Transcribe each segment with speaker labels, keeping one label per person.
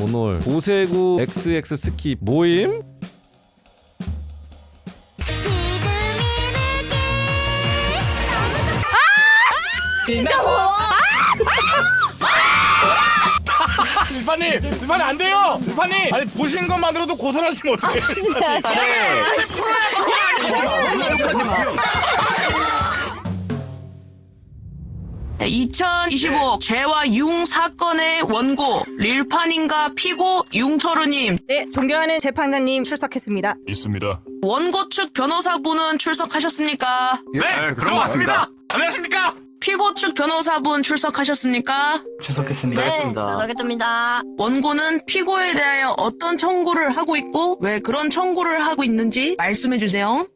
Speaker 1: 오늘 고세구 XX 스키 모임?
Speaker 2: 진짜 뭐?
Speaker 3: 일파님 안 돼요. 일파님 아니 보신 것만으로도 고소하시면 어떡해.
Speaker 2: 진짜.
Speaker 4: 2025 재와 융 사건의 원고 릴판인가 피고 융터르님
Speaker 2: 네, 존경하는 재판관님 출석했습니다.
Speaker 3: 있습니다.
Speaker 4: 원고 측 변호사분은 출석하셨습니까?
Speaker 3: 네, 그런 것 같습니다. 안녕하십니까?
Speaker 4: 피고 측 변호사분 출석하셨습니까?
Speaker 5: 알겠습니다.
Speaker 4: 원고는 피고에 대하여 어떤 청구를 하고 있고 왜 그런 청구를 하고 있는지 말씀해 주세요.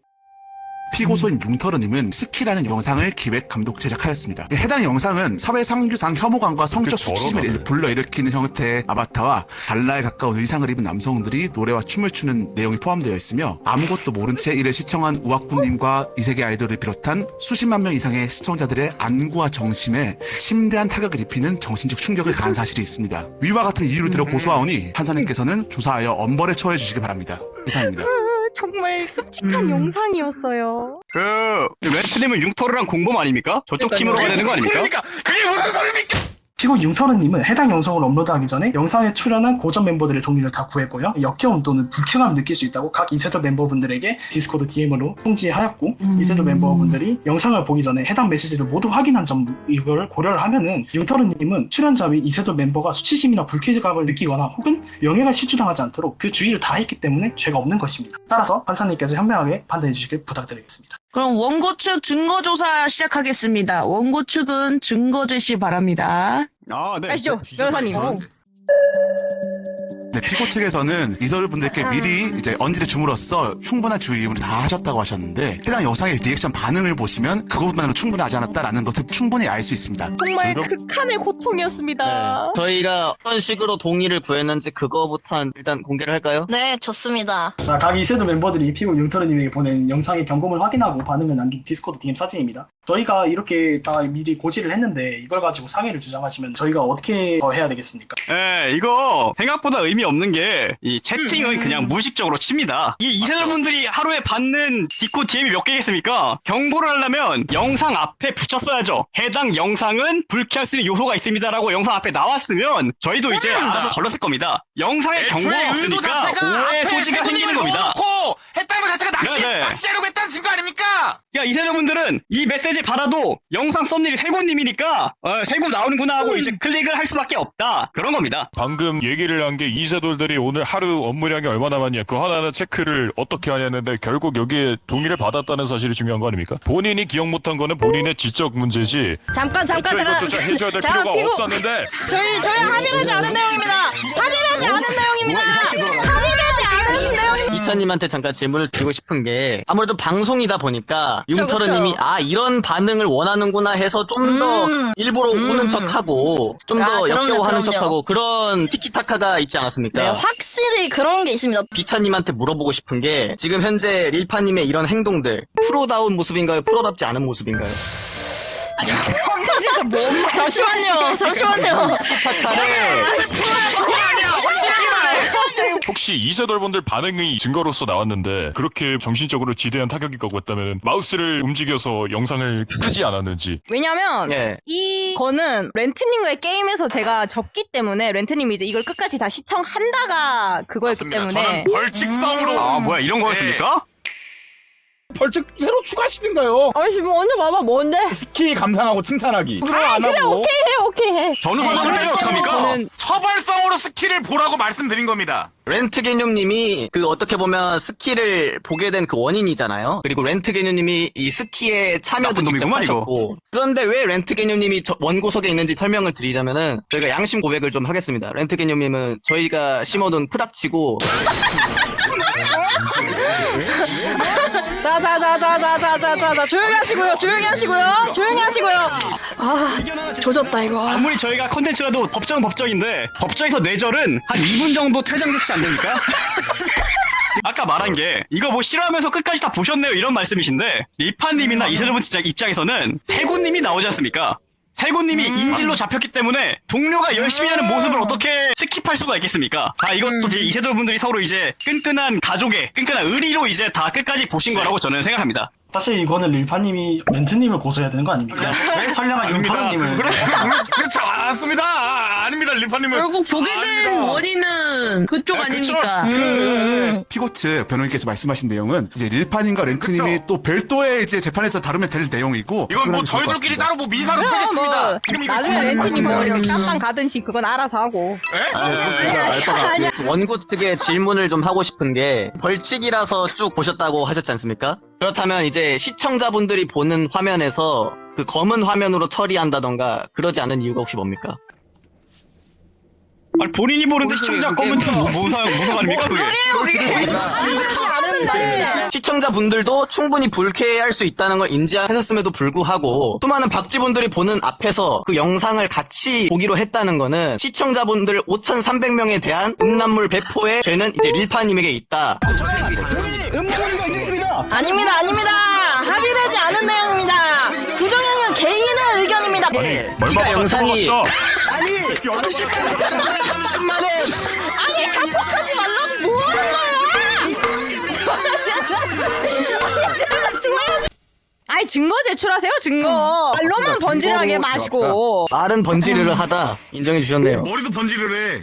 Speaker 6: 피고소인 융터르님은 스키라는 영상을 기획, 감독, 제작하였습니다. 해당 영상은 사회상규상 혐오감과 성적 수치심을 불러일으키는 형태의 아바타와 달라에 가까운 의상을 입은 남성들이 노래와 춤을 추는 내용이 포함되어 있으며 아무것도 모른 채 이를 시청한 우악구님과 이세계 아이돌을 비롯한 수십만 명 이상의 시청자들의 안구와 정심에 심대한 타격을 입히는 정신적 충격을 가한 사실이 있습니다. 위와 같은 이유를 들어 고소하오니 판사님께서는 조사하여 엄벌에 처해 주시기 바랍니다. 이상입니다.
Speaker 2: 정말 끔찍한 영상이었어요.
Speaker 7: 렌트님은 융터르랑 공범 아닙니까? 저쪽 팀으로 가야 되는 거 아닙니까?
Speaker 3: 그러니까 그게 무슨 소리입니까?
Speaker 8: 피고 융터르님은 해당 영상을 업로드하기 전에 영상에 출연한 고전 멤버들의 동의를 다 구했고요. 역겨움 또는 불쾌감을 느낄 수 있다고 각 이세돌 멤버분들에게 디스코드 DM으로 통지하였고 이세돌 멤버분들이 영상을 보기 전에 해당 메시지를 모두 확인한 점 이걸 고려를 하면은 융터르님은 출연자 및 이세돌 멤버가 수치심이나 불쾌감을 느끼거나 혹은 명예가 실추당하지 않도록 그 주의를 다했기 때문에 죄가 없는 것입니다. 따라서 판사님께서 현명하게 판단해 주시길 부탁드리겠습니다.
Speaker 4: 그럼 원고 측 증거 조사 시작하겠습니다. 원고 측은 증거 제시 바랍니다.
Speaker 7: 네.
Speaker 2: 아시죠, 변호사님?
Speaker 6: 네, 피고 측에서는 이세돌 분들께 미리 이제 언질을 줌으로써 충분한 주의를 다 하셨다고 하셨는데 해당 영상의 리액션 반응을 보시면 그것만으로 충분하지 않았다라는 것을 충분히 알 수 있습니다.
Speaker 2: 정말 극한의 고통이었습니다.
Speaker 5: 저희가 어떤 식으로 동의를 구했는지 그거부터 일단 공개를 할까요?
Speaker 9: 네, 좋습니다.
Speaker 8: 자, 각 이세돌 멤버들이 피고 융터르님에게 보낸 영상의 경고를 확인하고 반응을 남긴 디스코드 DM 사진입니다. 저희가 이렇게 다 미리 고지를 했는데 이걸 가지고 상해를 주장하시면 저희가 어떻게 더 해야 되겠습니까?
Speaker 7: 이거 생각보다 의미 없는 게 이 채팅은 그냥 무의식적으로 칩니다. 이 이세돌 분들이 하루에 받는 디코 DM이 몇 개겠습니까? 경고를 하려면 영상 앞에 붙였어야죠. 해당 영상은 불쾌할 수 있는 요소가 있습니다라고 영상 앞에 나왔으면 저희도 이제 알아서 걸렀을 겁니다. 영상에 경고가 없으니까 오해 소지가 생기는 겁니다.
Speaker 3: 했다는 것 자체가 낚시하려고 했다는 증거 아닙니까?
Speaker 7: 그러니까 이세돌 분들은 이 메시지 받아도 영상 썸네일이 세구님이니까 세구 나오는구나 하고 이제 클릭을 할 수밖에 없다. 그런 겁니다.
Speaker 3: 방금 얘기를 한 게 이세돌들이 오늘 하루 업무량이 얼마나 많냐 그 하나하나 체크를 어떻게 하냐는데 결국 여기에 동의를 받았다는 사실이 중요한 거 아닙니까? 본인이 기억 못한 거는 본인의 지적 문제지.
Speaker 2: 잠깐
Speaker 3: 이것조차 해줘야 될 필요가 없었는데.
Speaker 2: 저희 합의하지 않은 내용입니다. 합의하지 않은 내용입니다. 합의하지 않은 내용입니다.
Speaker 5: 이찬님한테 잠깐 질문을 드리고 싶은 게 아무래도 방송이다 보니까 융터르님이 이런 반응을 원하는구나 해서 좀 더 일부러 우는 척하고 좀 더 역겨워하는 척하고 그런 티키타카가 있지 않았습니까?
Speaker 9: 네, 확실히 그런 게 있습니다.
Speaker 5: 비차님한테 물어보고 싶은 게 지금 현재 릴파님의 이런 행동들 프로다운 모습인가요? 프로답지 않은 모습인가요?
Speaker 9: 잠시만요.
Speaker 3: 혹시 이세돌 분들 반응이 증거로서 나왔는데 그렇게 정신적으로 지대한 타격이 가고 있다면 마우스를 움직여서 영상을 끄지 않았는지.
Speaker 2: 왜냐면
Speaker 5: 예.
Speaker 2: 이거는 렌트님과의 게임에서 제가 졌기 때문에 렌트님이 이제 이걸 끝까지 다 시청한다가 그거였기 때문에
Speaker 3: 벌칙 싸움으로.
Speaker 7: 뭐야 이런 거였습니까?
Speaker 3: 벌칙 새로 추가하시든가요.
Speaker 2: 아니 지금 언제 봐봐 뭔데?
Speaker 3: 스키 감상하고 칭찬하기. 그거 안 하고.
Speaker 2: 오케이 해.
Speaker 7: 전후사정을 빼면 어떡합니까?
Speaker 3: 처벌성으로 스키를 보라고 말씀드린 겁니다.
Speaker 5: 렌트 개념님이 그 어떻게 보면 스키를 보게 된 그 원인이잖아요. 그리고 렌트 개념님이 이 스키에 참여도
Speaker 7: 나쁜
Speaker 5: 직접
Speaker 7: 놈이구만,
Speaker 5: 하셨고. 그런데 왜 렌트 개념님이 원고석에 있는지 설명을 드리자면은 저희가 양심 고백을 좀 하겠습니다. 렌트 개념님은 저희가 심어둔 프락치고
Speaker 2: 자 조용히 하시고요.
Speaker 9: 조졌다 이거.
Speaker 7: 아무리 저희가 컨텐츠라도 법정은 법정인데 법정에서 뇌절은 한 2분 정도 퇴장 조치 안 됩니까? 아까 말한 게 이거 뭐 싫어하면서 끝까지 다 보셨네요 이런 말씀이신데 리파님이나 이세돌 분 입장에서는 세구님이 나오지 않습니까? 세고님이 인질로 잡혔기 때문에 동료가 열심히 하는 모습을 어떻게 스킵할 수가 있겠습니까? 이것도 제 이세돌 분들이 서로 이제 끈끈한 가족의 끈끈한 의리로 이제 다 끝까지 보신 거라고 저는 생각합니다.
Speaker 8: 사실 이거는 릴파님이 멘트님을 고소해야 되는 거 아닙니까?
Speaker 3: 왜 선량한 융터님을 그렇지 않습니다. 아닙니다. 릴파님은
Speaker 4: 결국 보게 된 원인은 그쪽 아닙니까?
Speaker 6: 피고 측 변호인께서 말씀하신 내용은 이제 릴파님과 렌트님이 또 별도의 이제 재판에서 다루면 될 내용이고
Speaker 3: 이건 뭐 저희들끼리 따로 뭐 민사로 풀겠습니다.
Speaker 2: 나중에 렌트님 뭐 이렇게 깜빵 가든지 그건 알아서 하고.
Speaker 5: 원고 측의 질문을 좀 하고 싶은 게 벌칙이라서 쭉 보셨다고 하셨지 않습니까? 그렇다면 이제 시청자분들이 보는 화면에서 그 검은 화면으로 처리한다던가 그러지 않은 이유가 혹시 뭡니까?
Speaker 7: 아니, 본인이 보는데 시청자 검은 무슨 말입니까 그게?
Speaker 5: 시청자분들도 충분히 불쾌해할 수 있다는 걸 인지하셨음에도 불구하고 수많은 박쥐분들이 보는 앞에서 그 영상을 같이 보기로 했다는 거는 시청자분들 5,300명에 대한 음란물 배포의 죄는 이제 릴파님에게 있다.
Speaker 9: 아닙니다, 아닙니다. 합의되지 않은 내용입니다. 부정행위 개인의 의견입니다.
Speaker 5: 기가 영상이
Speaker 9: 아니 자폭하지 말라고 뭐 하는 거야?
Speaker 2: 아니 증거 제출하세요 증거. 말로만 번지르하게 마시고.
Speaker 5: 말은 번지르르 하다 인정해 주셨네요.
Speaker 3: 머리도 번지를 해.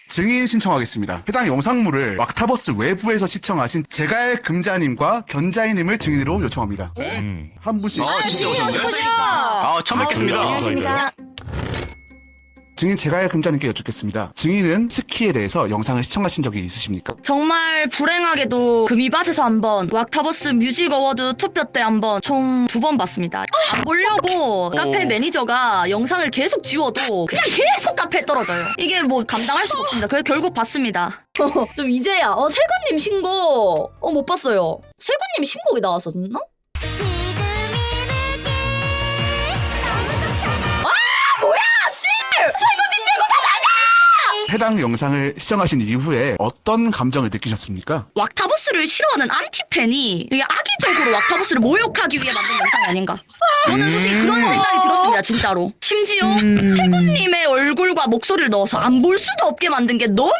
Speaker 6: 증인 신청하겠습니다. 해당 영상물을 왁타버스 외부에서 시청하신 제갈 금자님과 견자이님을 증인으로 요청합니다. 한 분씩.
Speaker 7: 처음 뵙겠습니다.
Speaker 9: 안녕하십니까.
Speaker 6: 증인 제갈 금자님께 여쭙겠습니다. 증인은 스키에 대해서 영상을 시청하신 적이 있으십니까?
Speaker 10: 정말 불행하게도 그 미밭에서 한번 왁타버스 뮤직 어워드 투표 때 한번 총 2번 봤습니다. 안 보려고 카페 매니저가 영상을 계속 지워도 그냥 계속 카페에 떨어져요. 이게 뭐 감당할 수가 없습니다. 그래서 결국 봤습니다.
Speaker 9: 좀 이제야 세군님 신고 못 봤어요. 세군님 신곡이 나왔었나?
Speaker 6: 해당 영상을 시청하신 이후에 어떤 감정을 느끼셨습니까?
Speaker 10: 왁타버스를 싫어하는 안티팬이 이게 악의적으로 왁타버스를 모욕하기 위해 만든 영상이 아닌가. 저는 솔직히 그런 생각이 들었습니다. 진짜로. 심지어 세군님의 얼굴과 목소리를 넣어서 안 볼 수도 없게 만든 게 너무나도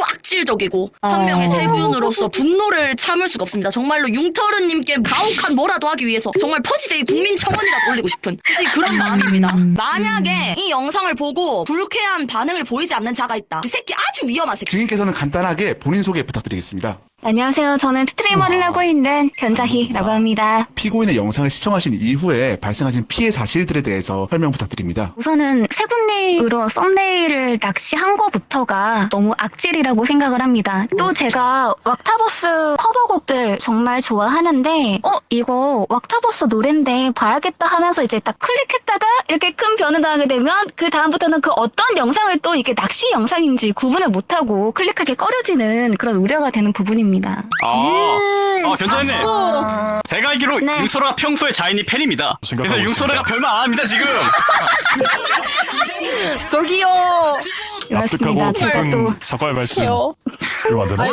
Speaker 10: 악질적이고 한 명의 세군으로서 분노를 참을 수가 없습니다. 정말로 융터르님께 가혹한 뭐라도 하기 위해서 정말 퍼지데이 국민청원이라도 올리고 싶은 솔직히 그런 마음입니다. 만약에 이 영상을 보고 불쾌한 반응을 보이지 않는 자가 있다. 그 새끼 아주 위험한 새끼.
Speaker 6: 증인께서는 간단하게 본인 소개 부탁드리겠습니다.
Speaker 11: 안녕하세요. 저는 스트리머를 하고 있는 견자희라고 합니다.
Speaker 6: 피고인의 영상을 시청하신 이후에 발생하신 피해 사실들에 대해서 설명 부탁드립니다.
Speaker 11: 우선은 세군님으로 썸네일을 낚시한 거부터가 너무 악질이라고 생각을 합니다. 또 제가 왁타버스 커버곡들 정말 좋아하는데 이거 왁타버스 노랜데 봐야겠다 하면서 이제 딱 클릭했다가 이렇게 큰 변을 당하게 되면 그 다음부터는 그 어떤 영상을 또 이게 낚시 영상인지 구분을 못하고 클릭하기 꺼려지는 그런 우려가 되는 부분입니다.
Speaker 7: 견자님. 제가 알기로
Speaker 11: 네.
Speaker 7: 융소라가 평소에 자인이 팬입니다. 그래서 융소라가 별말 안 합니다 지금.
Speaker 2: 저기요.
Speaker 11: 그렇습니다. 제가 또
Speaker 3: 사과의 말씀. 이거 안 되나?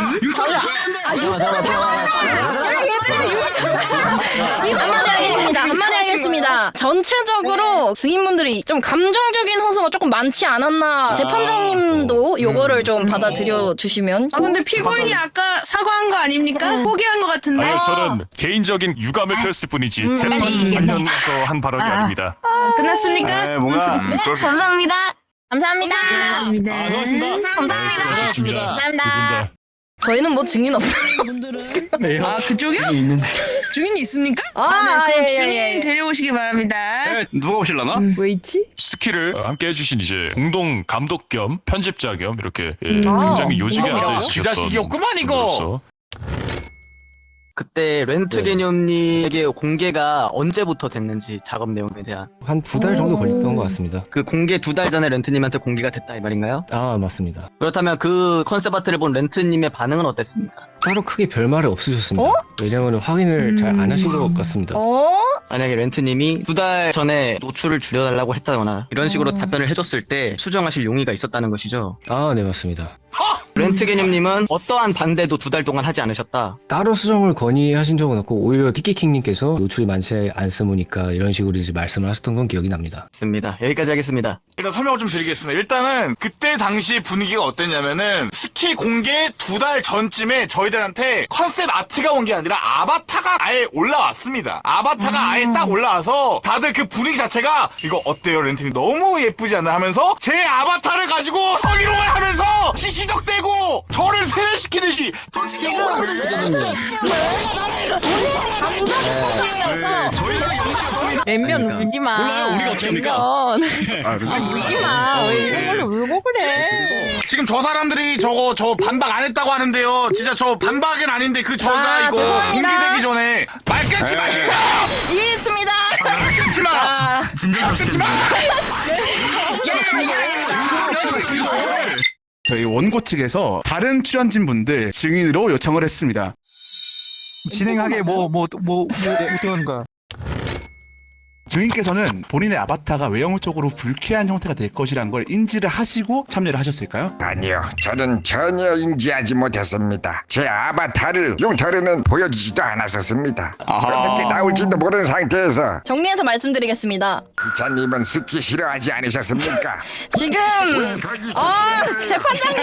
Speaker 9: 한마디 하겠습니다. 전체적으로 증인분들이 좀 감정적인 호소가 조금 많지 않았나. 재판장님도 요거를 좀 받아들여 주시면.
Speaker 4: 근데 피고인이 아까 사과한 거 아닙니까? 포기한 거 같은데.
Speaker 3: 아니요, 저는 개인적인 유감을 표했을 뿐이지 재판 관련해서 한 발언이 아닙니다.
Speaker 4: 끝났습니까?
Speaker 7: 뭔가
Speaker 11: 감사합니다.
Speaker 2: 감사합니다.
Speaker 3: 수고하셨습니다.
Speaker 2: 감사합니다.
Speaker 9: 저희는 뭐 증인 없나요?
Speaker 4: 분들은 그쪽이요?
Speaker 8: 있는데.
Speaker 4: 증인이 있습니까?
Speaker 9: 예,
Speaker 4: 그럼
Speaker 9: 예,
Speaker 4: 증인
Speaker 9: 예.
Speaker 4: 데려오시기 바랍니다.
Speaker 7: 누가 오실라나?
Speaker 2: 왜 있지?
Speaker 3: 스키를 함께 해주신 이제 공동 감독 겸 편집자 겸 이렇게 굉장히 요직에 앉아 있으셨던 분으로서
Speaker 5: 그때 렌트 개념님에게 공개가 언제부터 됐는지 작업 내용에 대한
Speaker 12: 한 2달 정도 걸렸던 것 같습니다.
Speaker 5: 그 공개 2달 전에 렌트님한테 공개가 됐다 이 말인가요?
Speaker 12: 아, 맞습니다.
Speaker 5: 그렇다면 그 컨셉 아트를 본 렌트님의 반응은 어땠습니까?
Speaker 12: 따로 크게 별말이 없으셨습니다. 왜냐면 확인을 잘 안 하신 것 같습니다.
Speaker 5: 만약에 렌트님이 2달 전에 노출을 줄여달라고 했다거나 이런 식으로 답변을 해줬을 때 수정하실 용의가 있었다는 것이죠.
Speaker 12: 아, 네, 맞습니다.
Speaker 5: 렌트게님님은 어떠한 반대도 2달 동안 하지 않으셨다.
Speaker 12: 따로 수정을 건의하신 적은 없고 오히려 티키킹님께서 노출이 많지 않으니까 이런 식으로 이제 말씀을 하셨던 건 기억이 납니다.
Speaker 5: 맞습니다. 여기까지 하겠습니다.
Speaker 13: 일단 설명을 좀 드리겠습니다. 일단은 그때 당시 분위기가 어땠냐면은 스키 공개 2달 전쯤에 저희들한테 컨셉 아트가 온 게 아니라 아바타가 아예 올라왔습니다. 아바타가 아예 딱 올라와서 다들 그 분위기 자체가 이거 어때요 렌트님 너무 예쁘지 않나 하면서 제 아바타를 가지고 성희롱을 하면서 시시덕대고 저를 세뇌시키듯이
Speaker 2: 랜면 울지마.
Speaker 7: 몰라요. 우리가 어떻게 합니까?
Speaker 2: 울지마. 왜 이런 걸로 울고 그래.
Speaker 13: 지금 저 사람들이 저 반박 안 했다고 하는데요. 진짜 저 반박은 아닌데 그 저가 이거
Speaker 9: 죄송합니다.
Speaker 13: 공개되기 전에 말 끊지 마시고
Speaker 9: 이해했습니다.
Speaker 13: 말 끊지 마.
Speaker 8: 진정 좀 시켜주세요.
Speaker 6: 저희 원고 측에서 다른 출연진 분들 증인으로 요청을 했습니다.
Speaker 8: 진행하게 어떻게 하는가?
Speaker 6: 증인께서는 본인의 아바타가 외형적으로 불쾌한 형태가 될 것이라는 걸 인지를 하시고 참여를 하셨을까요?
Speaker 14: 아니요, 저는 전혀 인지하지 못했습니다. 제 아바타를 융터르는 보여주지도 않았었습니다. 어떻게 나올지도 모르는 상태에서.
Speaker 9: 정리해서 말씀드리겠습니다.
Speaker 14: 기자님은 스키 싫어하지 않으셨습니까?
Speaker 9: 지금 재판장님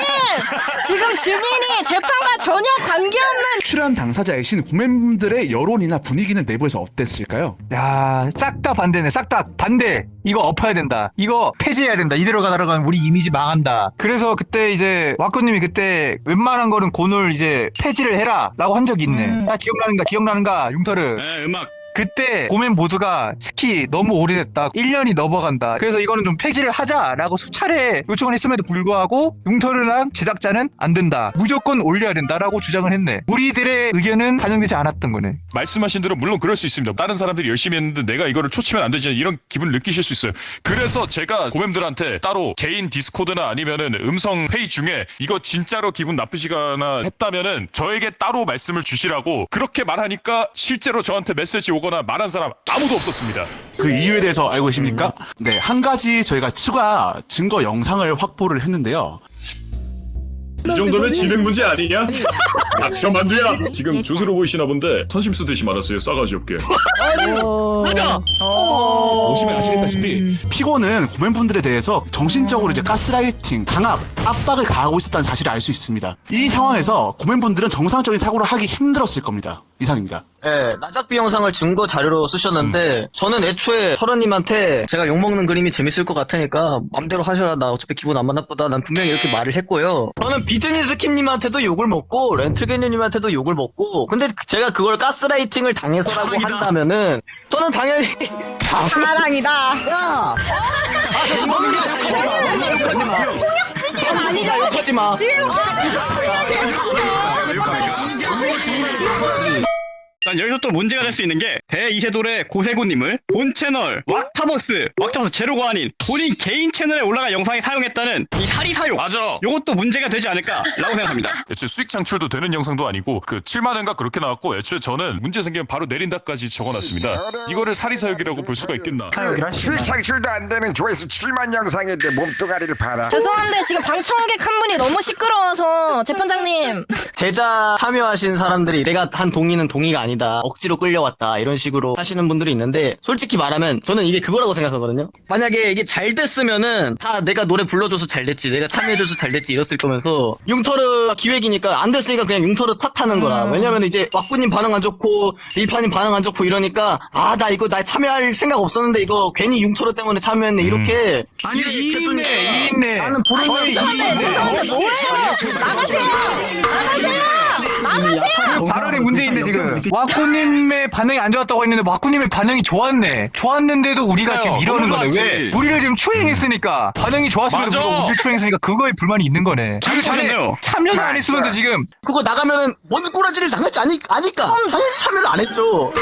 Speaker 9: 지금 증인이 재판과 전혀 관계없는
Speaker 6: 출연 당사자이신 구매분들의 여론이나 분위기는 내부에서 어땠을까요?
Speaker 8: 야, 싹 다 반대네. 싹 다 반대. 이거 엎어야 된다. 이거 폐지해야 된다. 이대로 가다가는 우리 이미지 망한다. 그래서 그때 이제 와꾸님이 그때 웬만한 거는 곤을 이제 폐지를 해라라고 한 적이 있네. 야, 기억나는가 융터르.
Speaker 7: 네, 음악.
Speaker 8: 그때 고멘 모두가 스키 너무 오래됐다. 1년이 넘어간다. 그래서 이거는 좀 폐지를 하자라고 수차례 요청을 했음에도 불구하고 융터르랑 제작자는 안 된다. 무조건 올려야 된다라고 주장을 했네. 우리들의 의견은 반영되지 않았던 거네.
Speaker 3: 말씀하신 대로 물론 그럴 수 있습니다. 다른 사람들이 열심히 했는데 내가 이거를 초치면 안 되지 이런 기분을 느끼실 수 있어요. 그래서 제가 고멤들한테 따로 개인 디스코드나 아니면은 음성 회의 중에 이거 진짜로 기분 나쁘시거나 했다면은 저에게 따로 말씀을 주시라고 그렇게 말하니까 실제로 저한테 메시지 오거나 말한 사람 아무도 없었습니다.
Speaker 6: 그 이유에 대해서 알고 계십니까? 네, 한 가지 저희가 추가 증거 영상을 확보를 했는데요.
Speaker 3: 이 정도면 진행 문제 아니냐? 닥쳐 만두야! 지금 조스로 보이시나 본데 선심 쓰듯이 말았어요. 싸가지 없게.
Speaker 6: 보시면 아시겠다시피 피고는 고맨분들에 대해서 정신적으로 이제 가스라이팅, 강압, 압박을 가하고 있었다는 사실을 알 수 있습니다. 이 상황에서 고맨분들은 정상적인 사고를 하기 힘들었을 겁니다. 이상입니다.
Speaker 5: 네, 나작비 영상을 증거 자료로 쓰셨는데 저는 애초에 설원님한테 제가 욕먹는 그림이 재밌을 것 같으니까 맘대로 하셔라. 나 어차피 기분 안 나쁘다. 난 분명히 이렇게 말을 했고요. 저는 비즈니스킴님한테도 욕을 먹고 렌트게님한테도 욕을 먹고 근데 제가 그걸 가스라이팅을 당해서라고 한다면은 저는 당연히
Speaker 9: 사랑이다.
Speaker 5: 야! 욕하지 마.
Speaker 7: 난 여기서 또 문제가 될 수 있는 게 대이세돌의 고세구님을 본 채널 왁타버스 제로가 아닌 본인 개인 채널에 올라간 영상에 사용했다는 이 사리 사용.
Speaker 3: 맞아.
Speaker 7: 요것도 문제가 되지 않을까라고 생각합니다.
Speaker 3: 애초에 수익 창출도 되는 영상도 아니고 그 7만원가 그렇게 나왔고 애초에 저는 문제 생기면 바로 내린다까지 적어놨습니다. 이거를 사리사욕이라고 볼 수가 있겠나.
Speaker 14: 수익 창출도 안 되는 조회수 7만 영상인데 몸뚱아리를 봐라.
Speaker 9: 죄송한데 지금 방청객 한 분이 너무 시끄러워서 재판장님.
Speaker 5: 제자 참여하신 사람들이 내가 한 동의는 동의가 아니다. 억지로 끌려왔다. 이런 식으로 하시는 분들이 있는데 솔직히 말하면 저는 이게 그거라고 생각하거든요. 만약에 이게 잘 됐으면은 다 내가 노래 불러줘서 잘 됐지. 내가 참여해줘서 잘 됐지. 이랬을 거면서 융터르 기획이니까 안 됐으니까 그냥 융터르 탓하는 거라. 왜냐면 이제 왁구님 반응 안 좋고 일파님 반응 안 좋고 이러니까 나 이거 참여할 생각 없었는데 이거 괜히 융터르 때문에 참여했네. 이렇게
Speaker 8: 아니 이익네.
Speaker 5: 나는 보는
Speaker 9: 죄송한데 뭐예요? 나가세요.
Speaker 8: 발언의 문제인데 지금 와꾸님의 반응이 안 좋았다고 했는데 와꾸님의 반응이 좋았네. 좋았는데도 우리가 지금 이러는 거네. 왜? 우리를 지금 추행했으니까 반응이 좋았으면 우리를 추행했으니까 그거에 불만이 있는 거네. 그리고 자네 참여도 안 했으면 지금
Speaker 5: 그거 나가면은 뭔 꼬라지를 당할지 아니까 당연히 참여를 안 했죠.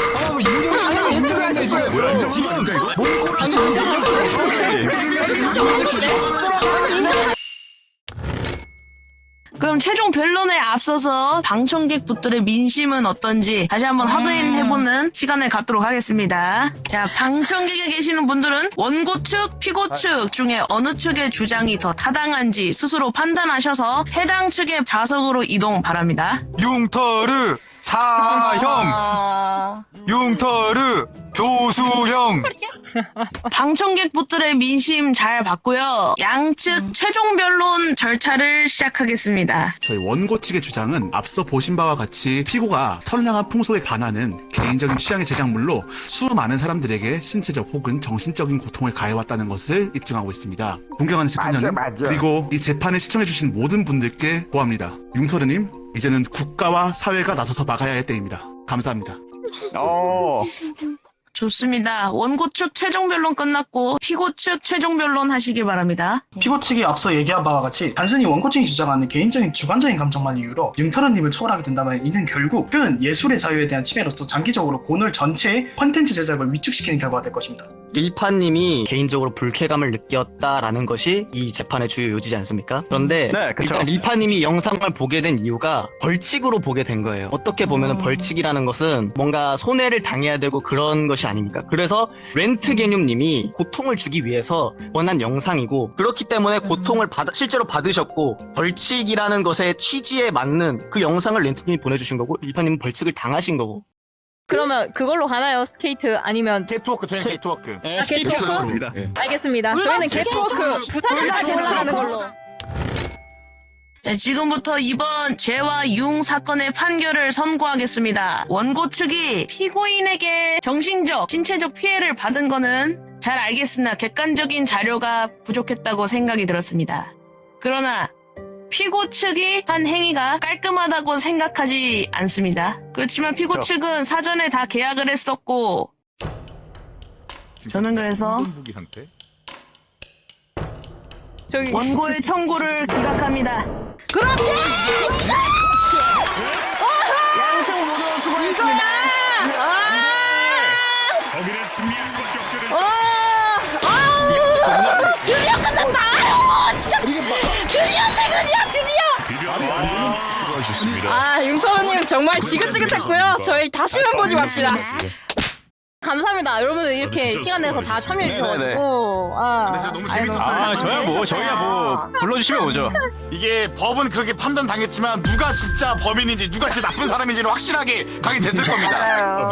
Speaker 4: 그럼 최종 변론에 앞서서 방청객분들의 민심은 어떤지 다시 한번 확인해보는 시간을 갖도록 하겠습니다. 자, 방청객에 계시는 분들은 원고 측, 피고 측 중에 어느 측의 주장이 더 타당한지 스스로 판단하셔서 해당 측의 좌석으로 이동 바랍니다.
Speaker 7: 융터르 사형, 융터르 교수형.
Speaker 4: 방청객분들의 민심 잘 봤고요. 양측 최종 변론 절차를 시작하겠습니다.
Speaker 6: 저희 원고 측의 주장은 앞서 보신 바와 같이 피고가 선량한 풍속에 반하는 개인적인 취향의 제작물로 수많은 사람들에게 신체적 혹은 정신적인 고통을 가해왔다는 것을 입증하고 있습니다. 존경하는 재판장님, 그리고 이 재판을 시청해주신 모든 분들께 고합니다. 융터르님, 이제는 국가와 사회가 나서서 막아야 할 때입니다. 감사합니다.
Speaker 4: 좋습니다. 원고 측 최종 변론 끝났고 피고 측 최종 변론 하시길 바랍니다.
Speaker 8: 피고 측이 앞서 얘기한 바와 같이 단순히 원고 측이 주장하는 개인적인 주관적인 감정만 이유로 융터르님을 처벌하게 된다면 이는 결국 표현 예술의 자유에 대한 침해로서 장기적으로 오늘 전체의 콘텐츠 제작을 위축시키는 결과가 될 것입니다.
Speaker 5: 릴파님이 개인적으로 불쾌감을 느꼈다라는 것이 이 재판의 주요 요지지 않습니까? 그런데
Speaker 7: 네, 그쵸.
Speaker 5: 일단 릴파님이 영상을 보게 된 이유가 벌칙으로 보게 된 거예요. 어떻게 보면 벌칙이라는 것은 뭔가 손해를 당해야 되고 그런 것이 아닙니까? 그래서 렌트 개념님이 고통을 주기 위해서 원한 영상이고 그렇기 때문에 고통을 실제로 받으셨고 벌칙이라는 것의 취지에 맞는 그 영상을 렌트님이 보내주신 거고 릴파님은 벌칙을 당하신 거고.
Speaker 2: 그러면 그걸로 가나요? 스케이트 아니면
Speaker 13: 게트워크, 저희는 게트워크.
Speaker 2: 아, 게트워크? 알겠습니다. 저희는 게트워크 부산까지 올라가는 걸로.
Speaker 4: 자, 지금부터 이번 죄와 융 사건의 판결을 선고하겠습니다. 원고 측이 피고인에게 정신적, 신체적 피해를 받은 거는 잘 알겠으나 객관적인 자료가 부족했다고 생각이 들었습니다. 그러나 피고 측이 한 행위가 깔끔하다고 생각하지 않습니다. 그렇지만 피고 측은 사전에 다 계약을 했었고 저는 그래서 원고의 청구를 기각합니다.
Speaker 9: 그렇지!
Speaker 4: 양쪽 모두 수고했습니다.
Speaker 3: 거기는 승리할 수밖에 없거든.
Speaker 9: 드디어 끝났다! 진짜 드디어 퇴근이야, 드디어!
Speaker 3: 수고하셨습니다.
Speaker 9: 아, 융터르님 정말 지긋지긋했고요. 저희 다시는 보지 맙시다.
Speaker 2: 감사합니다. 여러분들 이렇게 시간 내서 다 참여해 주셔가지고.
Speaker 13: 근데 진짜 너무 재밌었어요.
Speaker 7: 저희야 뭐 불러주시면 오죠.
Speaker 13: 이게 법은 그렇게 판단 당했지만 누가 진짜 범인인지 누가 진짜 나쁜 사람인지는 확실하게 각인됐을 겁니다.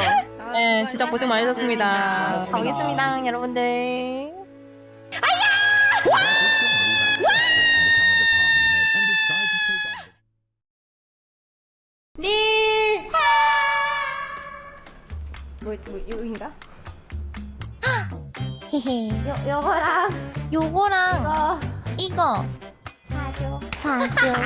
Speaker 2: 네, 진짜 고생 많으셨습니다. 가보겠습니다, 여러분들. 여긴가? 요거랑 이거 사줘.